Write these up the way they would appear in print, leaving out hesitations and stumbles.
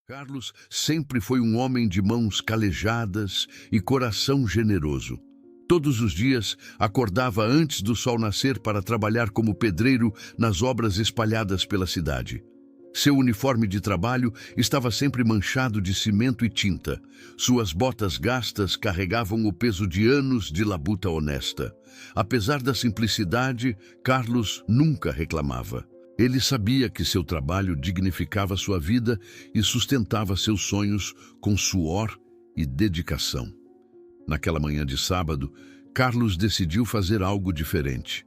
Carlos sempre foi um homem de mãos calejadas e coração generoso. Todos os dias acordava antes do sol nascer para trabalhar como pedreiro nas obras espalhadas pela cidade. Seu uniforme de trabalho estava sempre manchado de cimento e tinta. Suas botas gastas carregavam o peso de anos de labuta honesta. Apesar da simplicidade, Carlos nunca reclamava. Ele sabia que seu trabalho dignificava sua vida e sustentava seus sonhos com suor e dedicação. Naquela manhã de sábado, Carlos decidiu fazer algo diferente.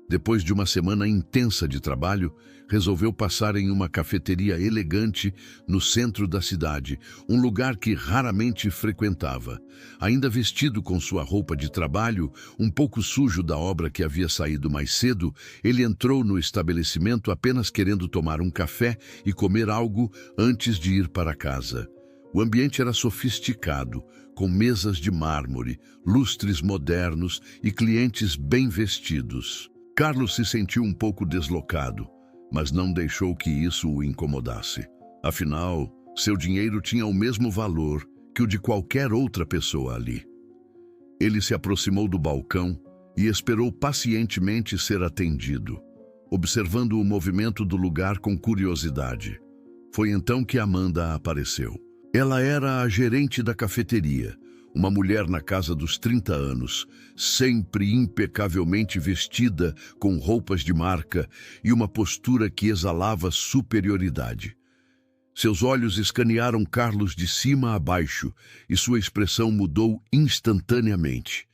Depois de uma semana intensa de trabalho, resolveu passar em uma cafeteria elegante no centro da cidade, um lugar que raramente frequentava. Ainda vestido com sua roupa de trabalho, um pouco sujo da obra que havia saído mais cedo, ele entrou no estabelecimento apenas querendo tomar um café e comer algo antes de ir para casa. O ambiente era sofisticado, com mesas de mármore, lustres modernos e clientes bem vestidos. Carlos se sentiu um pouco deslocado, mas não deixou que isso o incomodasse. Afinal, seu dinheiro tinha o mesmo valor que o de qualquer outra pessoa ali. Ele se aproximou do balcão e esperou pacientemente ser atendido, observando o movimento do lugar com curiosidade. Foi então que Amanda apareceu. Ela era a gerente da cafeteria, uma mulher na casa dos 30 anos, sempre impecavelmente vestida com roupas de marca e uma postura que exalava superioridade. Seus olhos escanearam Carlos de cima a baixo e sua expressão mudou instantaneamente.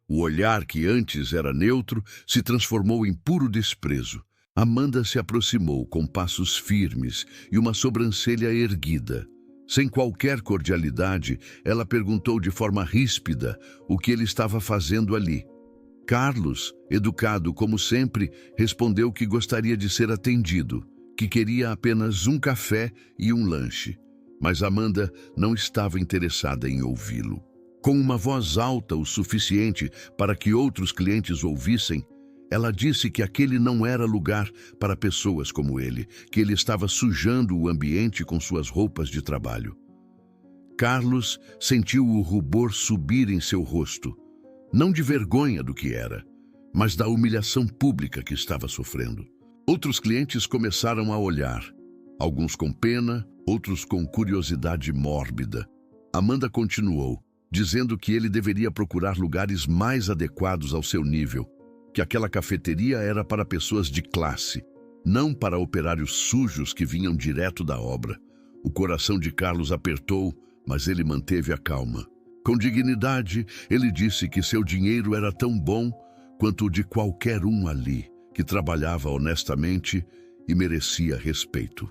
O olhar, que antes era neutro, se transformou em puro desprezo. Amanda se aproximou com passos firmes e uma sobrancelha erguida. Sem qualquer cordialidade, ela perguntou de forma ríspida o que ele estava fazendo ali. Carlos, educado como sempre, respondeu que gostaria de ser atendido, que queria apenas um café e um lanche. Mas Amanda não estava interessada em ouvi-lo. Com uma voz alta o suficiente para que outros clientes ouvissem, ela disse que aquele não era lugar para pessoas como ele, que ele estava sujando o ambiente com suas roupas de trabalho. Carlos sentiu o rubor subir em seu rosto, não de vergonha do que era, mas da humilhação pública que estava sofrendo. Outros clientes começaram a olhar, alguns com pena, outros com curiosidade mórbida. Amanda continuou, dizendo que ele deveria procurar lugares mais adequados ao seu nível, que aquela cafeteria era para pessoas de classe, não para operários sujos que vinham direto da obra. O coração de Carlos apertou, mas ele manteve a calma. Com dignidade, ele disse que seu dinheiro era tão bom quanto o de qualquer um ali, que trabalhava honestamente e merecia respeito.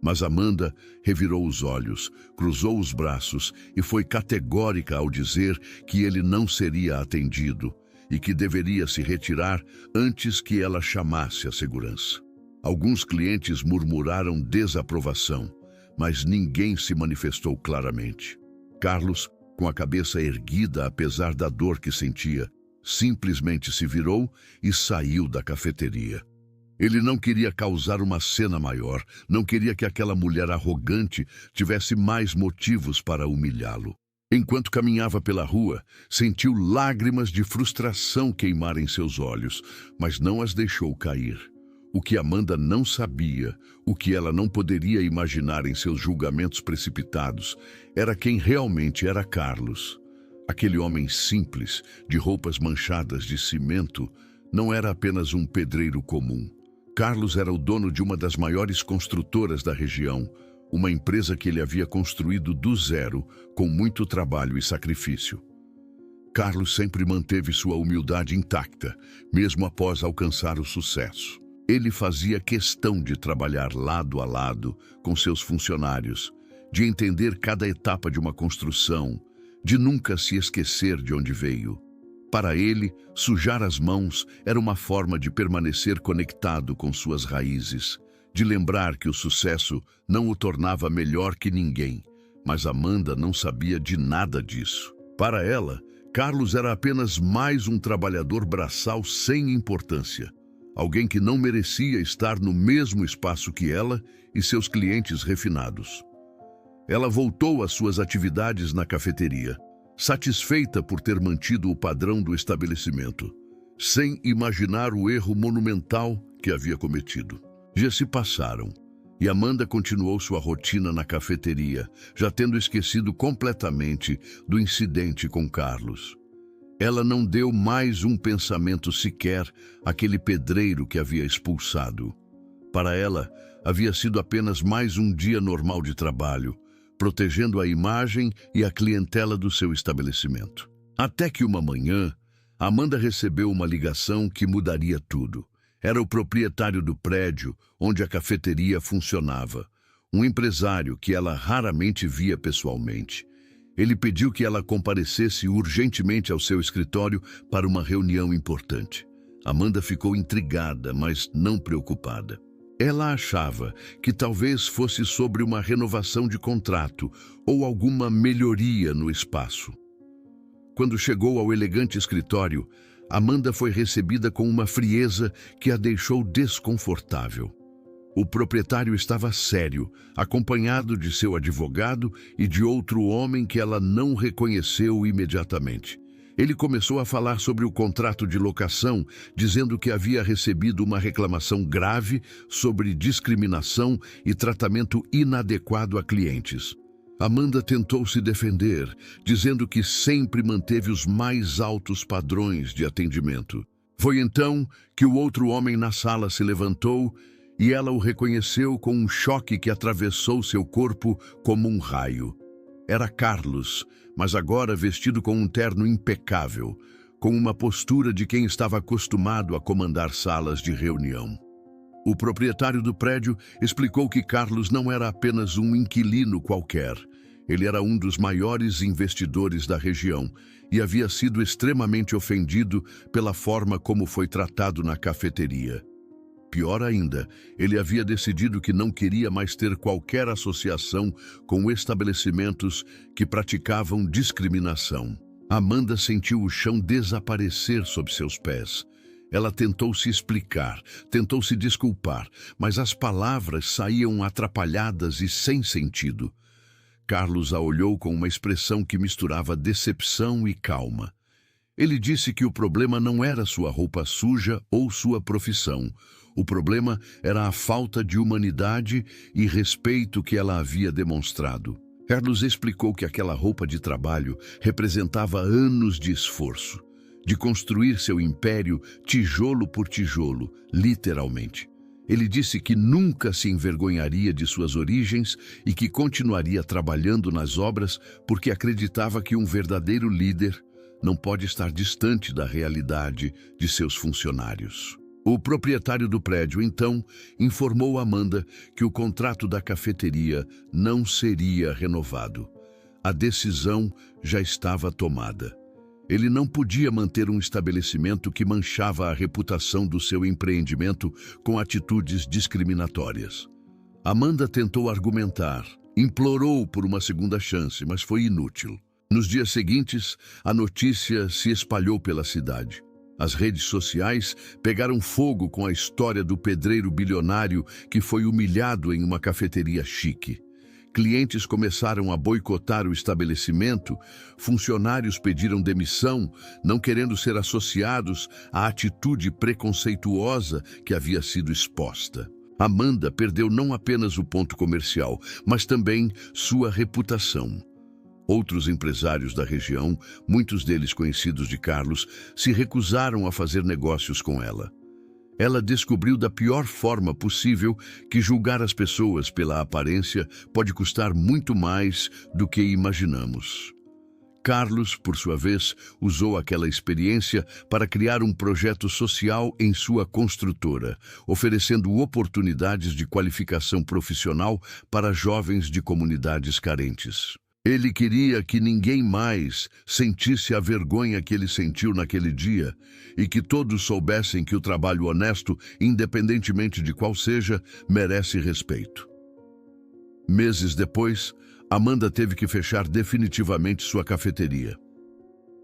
Mas Amanda revirou os olhos, cruzou os braços e foi categórica ao dizer que ele não seria atendido e que deveria se retirar antes que ela chamasse a segurança. Alguns clientes murmuraram desaprovação, mas ninguém se manifestou claramente. Carlos, com a cabeça erguida apesar da dor que sentia, simplesmente se virou e saiu da cafeteria. Ele não queria causar uma cena maior, não queria que aquela mulher arrogante tivesse mais motivos para humilhá-lo. Enquanto caminhava pela rua, sentiu lágrimas de frustração queimar em seus olhos, mas não as deixou cair. O que Amanda não sabia, o que ela não poderia imaginar em seus julgamentos precipitados, era quem realmente era Carlos. Aquele homem simples, de roupas manchadas de cimento, não era apenas um pedreiro comum. Carlos era o dono de uma das maiores construtoras da região, uma empresa que ele havia construído do zero, com muito trabalho e sacrifício. Carlos sempre manteve sua humildade intacta, mesmo após alcançar o sucesso. Ele fazia questão de trabalhar lado a lado com seus funcionários, de entender cada etapa de uma construção, de nunca se esquecer de onde veio. Para ele, sujar as mãos era uma forma de permanecer conectado com suas raízes, de lembrar que o sucesso não o tornava melhor que ninguém, mas Amanda não sabia de nada disso. Para ela, Carlos era apenas mais um trabalhador braçal sem importância, alguém que não merecia estar no mesmo espaço que ela e seus clientes refinados. Ela voltou às suas atividades na cafeteria, satisfeita por ter mantido o padrão do estabelecimento, sem imaginar o erro monumental que havia cometido. Dias se passaram e Amanda continuou sua rotina na cafeteria, já tendo esquecido completamente do incidente com Carlos. Ela não deu mais um pensamento sequer àquele pedreiro que havia expulsado. Para ela, havia sido apenas mais um dia normal de trabalho, protegendo a imagem e a clientela do seu estabelecimento. Até que uma manhã, Amanda recebeu uma ligação que mudaria tudo. Era o proprietário do prédio onde a cafeteria funcionava, um empresário que ela raramente via pessoalmente. Ele pediu que ela comparecesse urgentemente ao seu escritório para uma reunião importante. Amanda ficou intrigada, mas não preocupada. Ela achava que talvez fosse sobre uma renovação de contrato ou alguma melhoria no espaço. Quando chegou ao elegante escritório, Amanda foi recebida com uma frieza que a deixou desconfortável. O proprietário estava sério, acompanhado de seu advogado e de outro homem que ela não reconheceu imediatamente. Ele começou a falar sobre o contrato de locação, dizendo que havia recebido uma reclamação grave sobre discriminação e tratamento inadequado a clientes. Amanda tentou se defender, dizendo que sempre manteve os mais altos padrões de atendimento. Foi então que o outro homem na sala se levantou e ela o reconheceu com um choque que atravessou seu corpo como um raio. Era Carlos, mas agora vestido com um terno impecável, com uma postura de quem estava acostumado a comandar salas de reunião. O proprietário do prédio explicou que Carlos não era apenas um inquilino qualquer. Ele era um dos maiores investidores da região e havia sido extremamente ofendido pela forma como foi tratado na cafeteria. Pior ainda, ele havia decidido que não queria mais ter qualquer associação com estabelecimentos que praticavam discriminação. Amanda sentiu o chão desaparecer sob seus pés. Ela tentou se explicar, tentou se desculpar, mas as palavras saíam atrapalhadas e sem sentido. Carlos a olhou com uma expressão que misturava decepção e calma. Ele disse que o problema não era sua roupa suja ou sua profissão. O problema era a falta de humanidade e respeito que ela havia demonstrado. Carlos explicou que aquela roupa de trabalho representava anos de esforço, de construir seu império tijolo por tijolo, literalmente. Ele disse que nunca se envergonharia de suas origens e que continuaria trabalhando nas obras porque acreditava que um verdadeiro líder não pode estar distante da realidade de seus funcionários. O proprietário do prédio, então, informou Amanda que o contrato da cafeteria não seria renovado. A decisão já estava tomada. Ele não podia manter um estabelecimento que manchava a reputação do seu empreendimento com atitudes discriminatórias. Amanda tentou argumentar, implorou por uma segunda chance, mas foi inútil. Nos dias seguintes, a notícia se espalhou pela cidade. As redes sociais pegaram fogo com a história do pedreiro bilionário que foi humilhado em uma cafeteria chique. Clientes começaram a boicotar o estabelecimento, funcionários pediram demissão, não querendo ser associados à atitude preconceituosa que havia sido exposta. Amanda perdeu não apenas o ponto comercial, mas também sua reputação. Outros empresários da região, muitos deles conhecidos de Carlos, se recusaram a fazer negócios com ela. Ela descobriu da pior forma possível que julgar as pessoas pela aparência pode custar muito mais do que imaginamos. Carlos, por sua vez, usou aquela experiência para criar um projeto social em sua construtora, oferecendo oportunidades de qualificação profissional para jovens de comunidades carentes. Ele queria que ninguém mais sentisse a vergonha que ele sentiu naquele dia e que todos soubessem que o trabalho honesto, independentemente de qual seja, merece respeito. Meses depois, Amanda teve que fechar definitivamente sua cafeteria.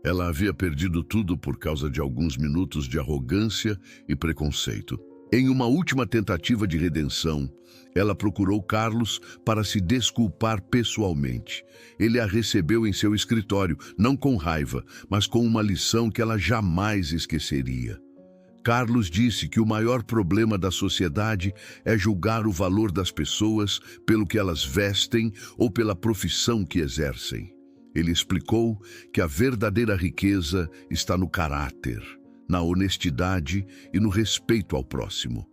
Ela havia perdido tudo por causa de alguns minutos de arrogância e preconceito. Em uma última tentativa de redenção, ela procurou Carlos para se desculpar pessoalmente. Ele a recebeu em seu escritório, não com raiva, mas com uma lição que ela jamais esqueceria. Carlos disse que o maior problema da sociedade é julgar o valor das pessoas pelo que elas vestem ou pela profissão que exercem. Ele explicou que a verdadeira riqueza está no caráter, na honestidade e no respeito ao próximo.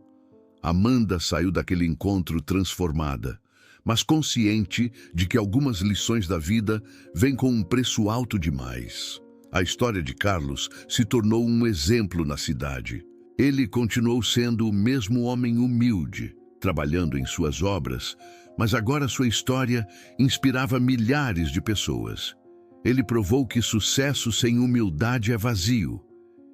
Amanda saiu daquele encontro transformada, mas consciente de que algumas lições da vida vêm com um preço alto demais. A história de Carlos se tornou um exemplo na cidade. Ele continuou sendo o mesmo homem humilde, trabalhando em suas obras, mas agora sua história inspirava milhares de pessoas. Ele provou que sucesso sem humildade é vazio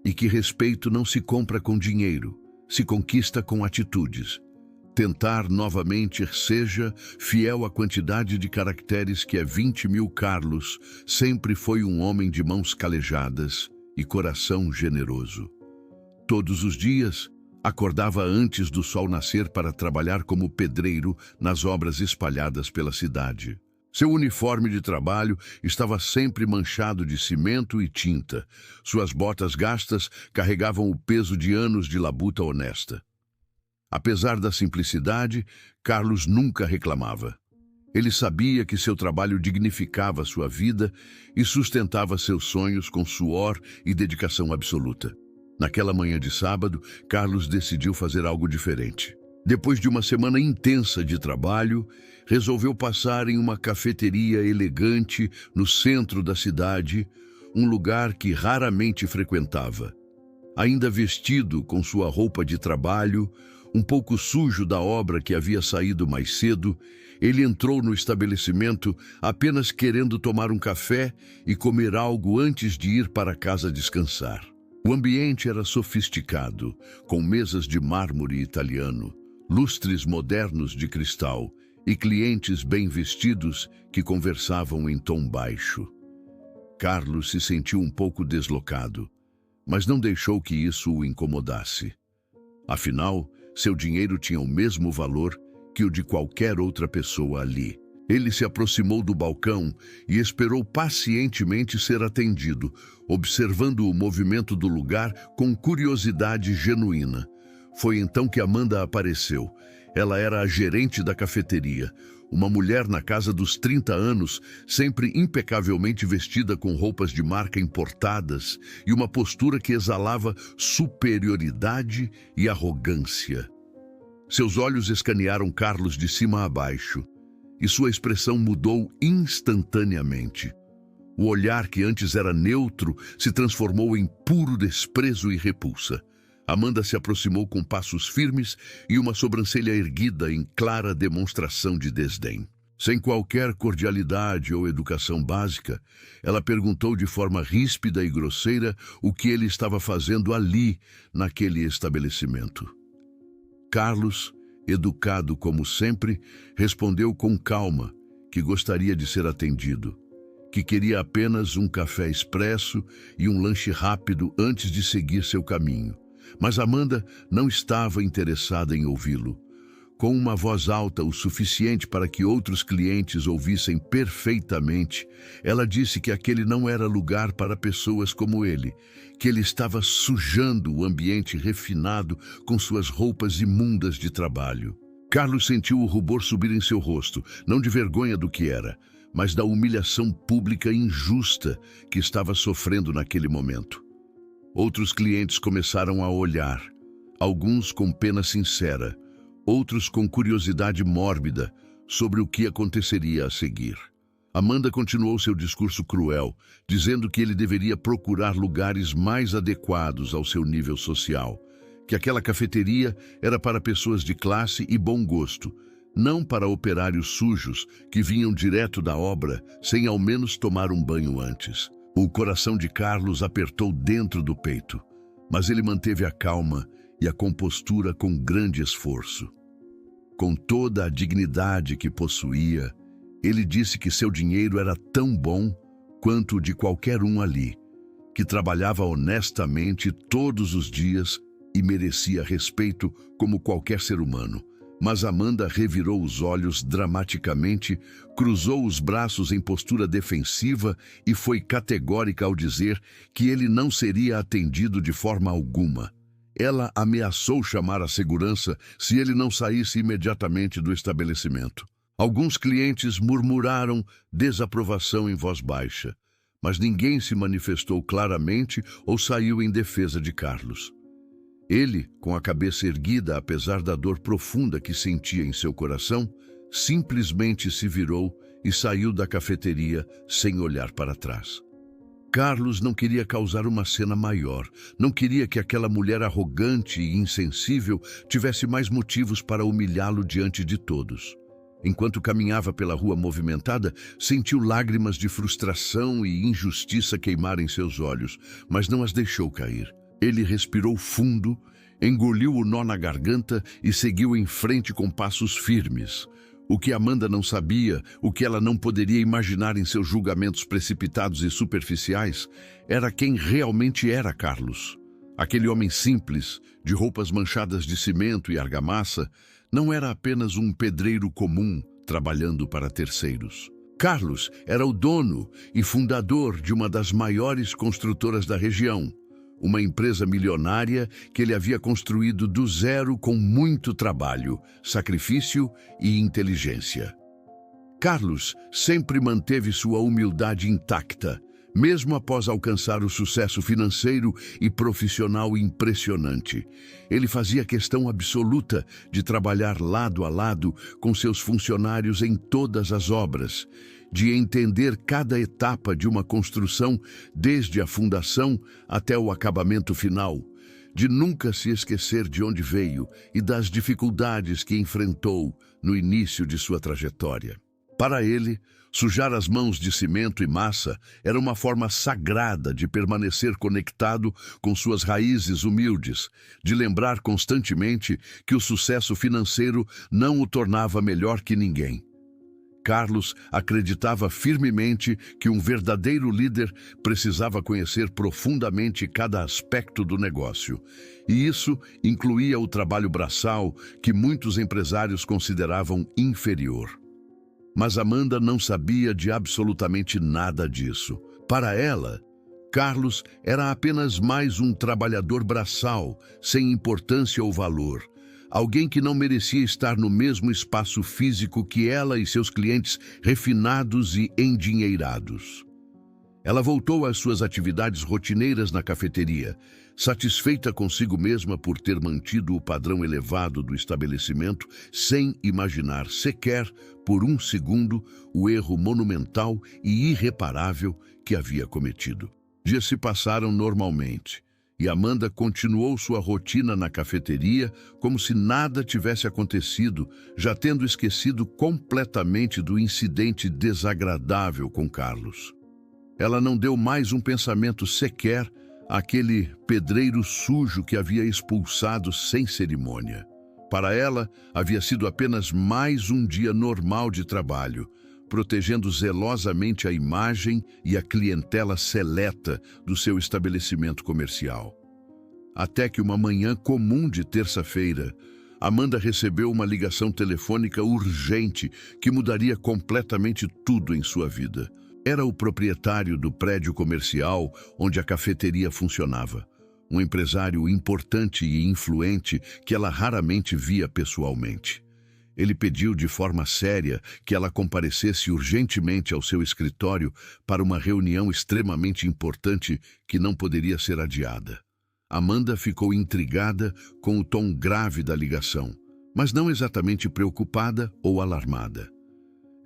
e que respeito não se compra com dinheiro, se conquista com atitudes. Tentar novamente seja fiel à quantidade de caracteres que é 20.000 Carlos, sempre foi um homem de mãos calejadas e coração generoso. Todos os dias, acordava antes do sol nascer para trabalhar como pedreiro nas obras espalhadas pela cidade. Seu uniforme de trabalho estava sempre manchado de cimento e tinta. Suas botas gastas carregavam o peso de anos de labuta honesta. Apesar da simplicidade, Carlos nunca reclamava. Ele sabia que seu trabalho dignificava sua vida e sustentava seus sonhos com suor e dedicação absoluta. Naquela manhã de sábado, Carlos decidiu fazer algo diferente. Depois de uma semana intensa de trabalho, resolveu passar em uma cafeteria elegante no centro da cidade, um lugar que raramente frequentava. Ainda vestido com sua roupa de trabalho, um pouco sujo da obra que havia saído mais cedo, ele entrou no estabelecimento apenas querendo tomar um café e comer algo antes de ir para casa descansar. O ambiente era sofisticado, com mesas de mármore italiano, lustres modernos de cristal e clientes bem vestidos que conversavam em tom baixo. Carlos se sentiu um pouco deslocado, mas não deixou que isso o incomodasse. Afinal, seu dinheiro tinha o mesmo valor que o de qualquer outra pessoa ali. Ele se aproximou do balcão e esperou pacientemente ser atendido, observando o movimento do lugar com curiosidade genuína. Foi então que Amanda apareceu. Ela era a gerente da cafeteria, uma mulher na casa dos 30 anos, sempre impecavelmente vestida com roupas de marca importadas e uma postura que exalava superioridade e arrogância. Seus olhos escanearam Carlos de cima a baixo, e sua expressão mudou instantaneamente. O olhar que antes era neutro se transformou em puro desprezo e repulsa. Amanda se aproximou com passos firmes e uma sobrancelha erguida em clara demonstração de desdém. Sem qualquer cordialidade ou educação básica, ela perguntou de forma ríspida e grosseira o que ele estava fazendo ali, naquele estabelecimento. Carlos, educado como sempre, respondeu com calma que gostaria de ser atendido, que queria apenas um café expresso e um lanche rápido antes de seguir seu caminho. Mas Amanda não estava interessada em ouvi-lo. Com uma voz alta o suficiente para que outros clientes ouvissem perfeitamente, ela disse que aquele não era lugar para pessoas como ele, que ele estava sujando o ambiente refinado com suas roupas imundas de trabalho. Carlos sentiu o rubor subir em seu rosto, não de vergonha do que era, mas da humilhação pública injusta que estava sofrendo naquele momento. Outros clientes começaram a olhar, alguns com pena sincera, outros com curiosidade mórbida sobre o que aconteceria a seguir. Amanda continuou seu discurso cruel, dizendo que ele deveria procurar lugares mais adequados ao seu nível social, que aquela cafeteria era para pessoas de classe e bom gosto, não para operários sujos que vinham direto da obra sem ao menos tomar um banho antes. O coração de Carlos apertou dentro do peito, mas ele manteve a calma e a compostura com grande esforço. Com toda a dignidade que possuía, ele disse que seu dinheiro era tão bom quanto o de qualquer um ali, que trabalhava honestamente todos os dias e merecia respeito como qualquer ser humano. Mas Amanda revirou os olhos dramaticamente, cruzou os braços em postura defensiva e foi categórica ao dizer que ele não seria atendido de forma alguma. Ela ameaçou chamar a segurança se ele não saísse imediatamente do estabelecimento. Alguns clientes murmuraram desaprovação em voz baixa, mas ninguém se manifestou claramente ou saiu em defesa de Carlos. Ele, com a cabeça erguida apesar da dor profunda que sentia em seu coração, simplesmente se virou e saiu da cafeteria sem olhar para trás. Carlos não queria causar uma cena maior, não queria que aquela mulher arrogante e insensível tivesse mais motivos para humilhá-lo diante de todos. Enquanto caminhava pela rua movimentada, sentiu lágrimas de frustração e injustiça queimarem seus olhos, mas não as deixou cair. Ele respirou fundo, engoliu o nó na garganta e seguiu em frente com passos firmes. O que Amanda não sabia, o que ela não poderia imaginar em seus julgamentos precipitados e superficiais, era quem realmente era Carlos. Aquele homem simples, de roupas manchadas de cimento e argamassa, não era apenas um pedreiro comum trabalhando para terceiros. Carlos era o dono e fundador de uma das maiores construtoras da região, uma empresa milionária que ele havia construído do zero com muito trabalho, sacrifício e inteligência. Carlos sempre manteve sua humildade intacta, mesmo após alcançar o sucesso financeiro e profissional impressionante. Ele fazia questão absoluta de trabalhar lado a lado com seus funcionários em todas as obras, de entender cada etapa de uma construção, desde a fundação até o acabamento final, de nunca se esquecer de onde veio e das dificuldades que enfrentou no início de sua trajetória. Para ele, sujar as mãos de cimento e massa era uma forma sagrada de permanecer conectado com suas raízes humildes, de lembrar constantemente que o sucesso financeiro não o tornava melhor que ninguém. Carlos acreditava firmemente que um verdadeiro líder precisava conhecer profundamente cada aspecto do negócio, e isso incluía o trabalho braçal que muitos empresários consideravam inferior. Mas Amanda não sabia de absolutamente nada disso. Para ela, Carlos era apenas mais um trabalhador braçal, sem importância ou valor. Alguém que não merecia estar no mesmo espaço físico que ela e seus clientes refinados e endinheirados. Ela voltou às suas atividades rotineiras na cafeteria, satisfeita consigo mesma por ter mantido o padrão elevado do estabelecimento, sem imaginar sequer, por um segundo, o erro monumental e irreparável que havia cometido. Dias se passaram normalmente, e Amanda continuou sua rotina na cafeteria como se nada tivesse acontecido, já tendo esquecido completamente do incidente desagradável com Carlos. Ela não deu mais um pensamento sequer àquele pedreiro sujo que havia expulsado sem cerimônia. Para ela, havia sido apenas mais um dia normal de trabalho, protegendo zelosamente a imagem e a clientela seleta do seu estabelecimento comercial. Até que uma manhã comum de terça-feira, Amanda recebeu uma ligação telefônica urgente que mudaria completamente tudo em sua vida. Era o proprietário do prédio comercial onde a cafeteria funcionava, um empresário importante e influente que ela raramente via pessoalmente. Ele pediu de forma séria que ela comparecesse urgentemente ao seu escritório para uma reunião extremamente importante que não poderia ser adiada. Amanda ficou intrigada com o tom grave da ligação, mas não exatamente preocupada ou alarmada.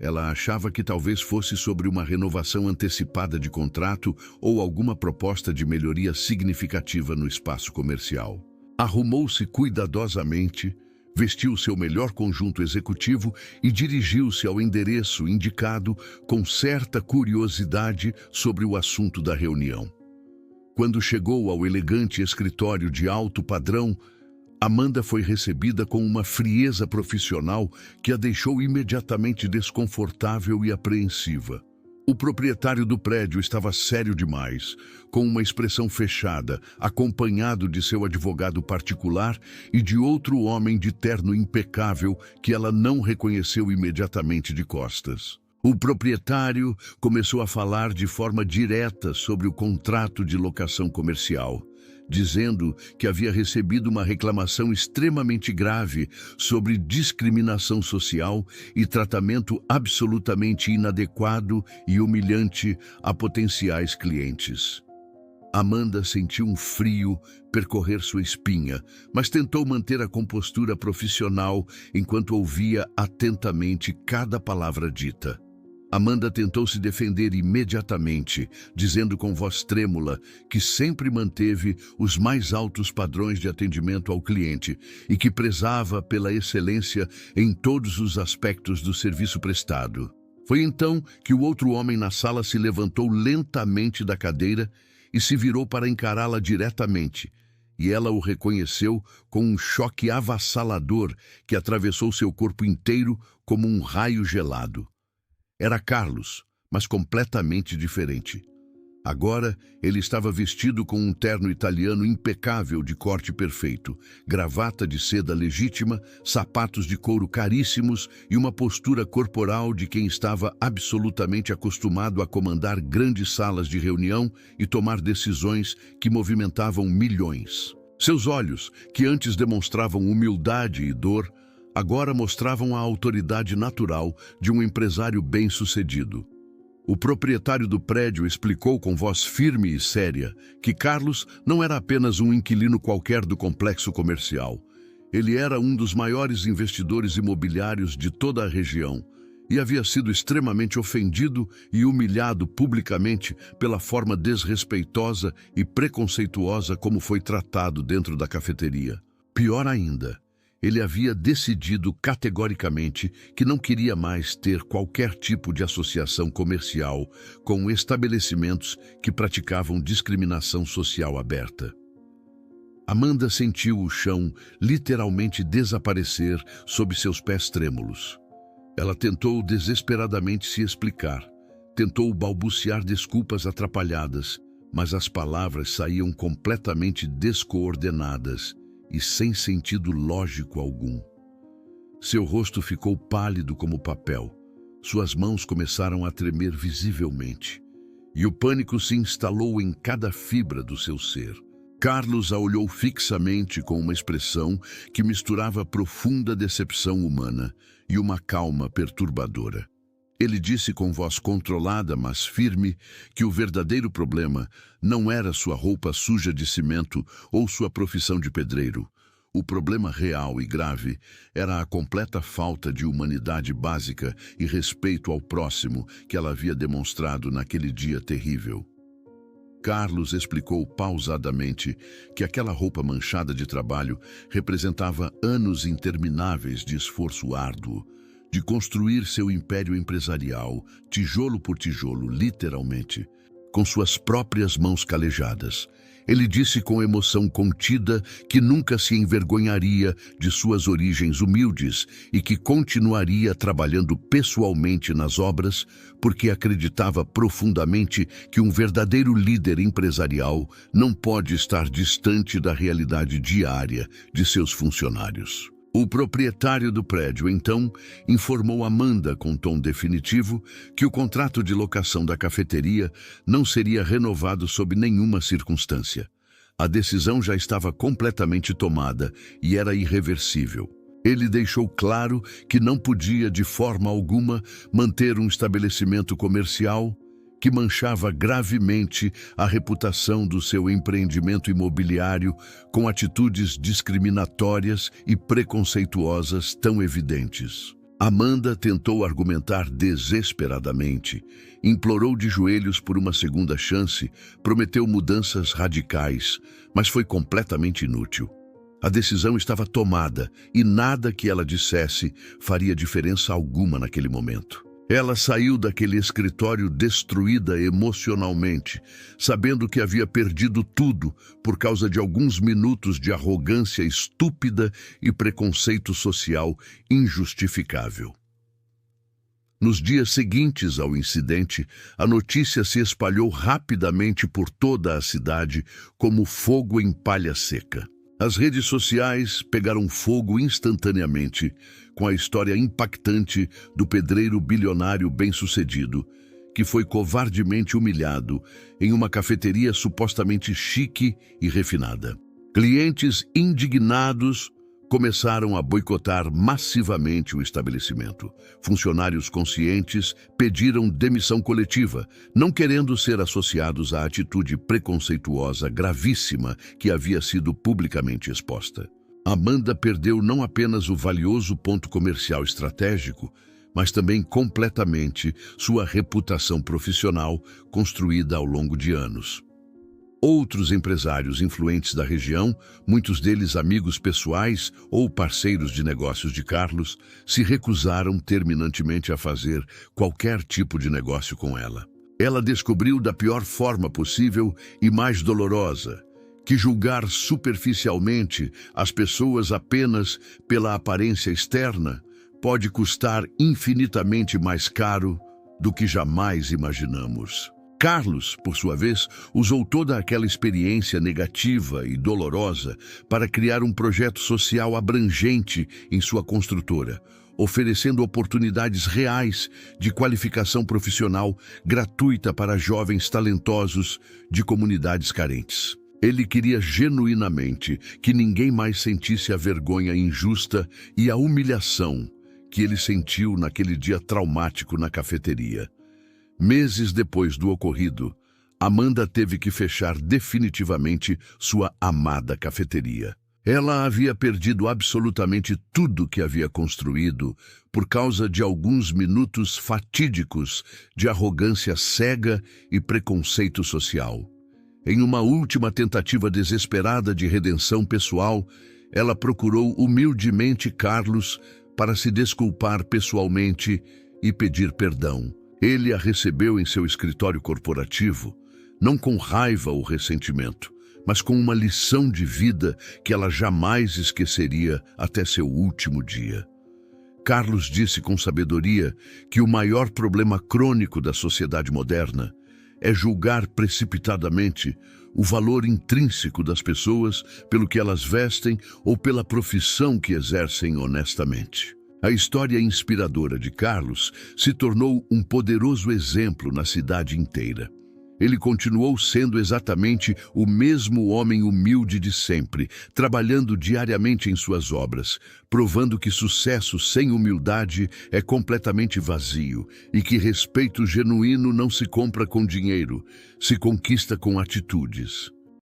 Ela achava que talvez fosse sobre uma renovação antecipada de contrato ou alguma proposta de melhoria significativa no espaço comercial. Arrumou-se cuidadosamente, vestiu seu melhor conjunto executivo e dirigiu-se ao endereço indicado com certa curiosidade sobre o assunto da reunião. Quando chegou ao elegante escritório de alto padrão, Amanda foi recebida com uma frieza profissional que a deixou imediatamente desconfortável e apreensiva. O proprietário do prédio estava sério demais, com uma expressão fechada, acompanhado de seu advogado particular e de outro homem de terno impecável que ela não reconheceu imediatamente de costas. O proprietário começou a falar de forma direta sobre o contrato de locação comercial, dizendo que havia recebido uma reclamação extremamente grave sobre discriminação social e tratamento absolutamente inadequado e humilhante a potenciais clientes. Amanda sentiu um frio percorrer sua espinha, mas tentou manter a compostura profissional enquanto ouvia atentamente cada palavra dita. Amanda tentou se defender imediatamente, dizendo com voz trêmula que sempre manteve os mais altos padrões de atendimento ao cliente e que prezava pela excelência em todos os aspectos do serviço prestado. Foi então que o outro homem na sala se levantou lentamente da cadeira e se virou para encará-la diretamente, e ela o reconheceu com um choque avassalador que atravessou seu corpo inteiro como um raio gelado. Era Carlos, mas completamente diferente. Agora, ele estava vestido com um terno italiano impecável de corte perfeito, gravata de seda legítima, sapatos de couro caríssimos e uma postura corporal de quem estava absolutamente acostumado a comandar grandes salas de reunião e tomar decisões que movimentavam milhões. Seus olhos, que antes demonstravam humildade e dor, agora mostravam a autoridade natural de um empresário bem-sucedido. O proprietário do prédio explicou com voz firme e séria que Carlos não era apenas um inquilino qualquer do complexo comercial. Ele era um dos maiores investidores imobiliários de toda a região e havia sido extremamente ofendido e humilhado publicamente pela forma desrespeitosa e preconceituosa como foi tratado dentro da cafeteria. Pior ainda, ele havia decidido categoricamente que não queria mais ter qualquer tipo de associação comercial com estabelecimentos que praticavam discriminação social aberta. Amanda sentiu o chão literalmente desaparecer sob seus pés trêmulos. Ela tentou desesperadamente se explicar, tentou balbuciar desculpas atrapalhadas, mas as palavras saíam completamente descoordenadas e sem sentido lógico algum. Seu rosto ficou pálido como papel, suas mãos começaram a tremer visivelmente, e o pânico se instalou em cada fibra do seu ser. Carlos a olhou fixamente com uma expressão que misturava profunda decepção humana e uma calma perturbadora. Ele disse com voz controlada, mas firme, que o verdadeiro problema não era sua roupa suja de cimento ou sua profissão de pedreiro. O problema real e grave era a completa falta de humanidade básica e respeito ao próximo que ela havia demonstrado naquele dia terrível. Carlos explicou pausadamente que aquela roupa manchada de trabalho representava anos intermináveis de esforço árduo, de construir seu império empresarial, tijolo por tijolo, literalmente, com suas próprias mãos calejadas. Ele disse com emoção contida que nunca se envergonharia de suas origens humildes e que continuaria trabalhando pessoalmente nas obras porque acreditava profundamente que um verdadeiro líder empresarial não pode estar distante da realidade diária de seus funcionários. O proprietário do prédio, então, informou Amanda com tom definitivo que o contrato de locação da cafeteria não seria renovado sob nenhuma circunstância. A decisão já estava completamente tomada e era irreversível. Ele deixou claro que não podia, de forma alguma, manter um estabelecimento comercial que manchava gravemente a reputação do seu empreendimento imobiliário com atitudes discriminatórias e preconceituosas tão evidentes. Amanda tentou argumentar desesperadamente, implorou de joelhos por uma segunda chance, prometeu mudanças radicais, mas foi completamente inútil. A decisão estava tomada e nada que ela dissesse faria diferença alguma naquele momento. Ela saiu daquele escritório destruída emocionalmente, sabendo que havia perdido tudo por causa de alguns minutos de arrogância estúpida e preconceito social injustificável. Nos dias seguintes ao incidente, a notícia se espalhou rapidamente por toda a cidade como fogo em palha seca. As redes sociais pegaram fogo instantaneamente com a história impactante do pedreiro bilionário bem-sucedido, que foi covardemente humilhado em uma cafeteria supostamente chique e refinada. Clientes indignados começaram a boicotar massivamente o estabelecimento. Funcionários conscientes pediram demissão coletiva, não querendo ser associados à atitude preconceituosa gravíssima que havia sido publicamente exposta. Amanda perdeu não apenas o valioso ponto comercial estratégico, mas também completamente sua reputação profissional construída ao longo de anos. Outros empresários influentes da região, muitos deles amigos pessoais ou parceiros de negócios de Carlos, se recusaram terminantemente a fazer qualquer tipo de negócio com ela. Ela descobriu da pior forma possível e mais dolorosa que julgar superficialmente as pessoas apenas pela aparência externa pode custar infinitamente mais caro do que jamais imaginamos. Carlos, por sua vez, usou toda aquela experiência negativa e dolorosa para criar um projeto social abrangente em sua construtora, oferecendo oportunidades reais de qualificação profissional gratuita para jovens talentosos de comunidades carentes. Ele queria genuinamente que ninguém mais sentisse a vergonha injusta e a humilhação que ele sentiu naquele dia traumático na cafeteria. Meses depois do ocorrido, Amanda teve que fechar definitivamente sua amada cafeteria. Ela havia perdido absolutamente tudo que havia construído por causa de alguns minutos fatídicos de arrogância cega e preconceito social. Em uma última tentativa desesperada de redenção pessoal, ela procurou humildemente Carlos para se desculpar pessoalmente e pedir perdão. Ele a recebeu em seu escritório corporativo, não com raiva ou ressentimento, mas com uma lição de vida que ela jamais esqueceria até seu último dia. Carlos disse com sabedoria que o maior problema crônico da sociedade moderna é julgar precipitadamente o valor intrínseco das pessoas pelo que elas vestem ou pela profissão que exercem honestamente. A história inspiradora de Carlos se tornou um poderoso exemplo na cidade inteira. Ele continuou sendo exatamente o mesmo homem humilde de sempre, trabalhando diariamente em suas obras, provando que sucesso sem humildade é completamente vazio e que respeito genuíno não se compra com dinheiro, se conquista com atitudes.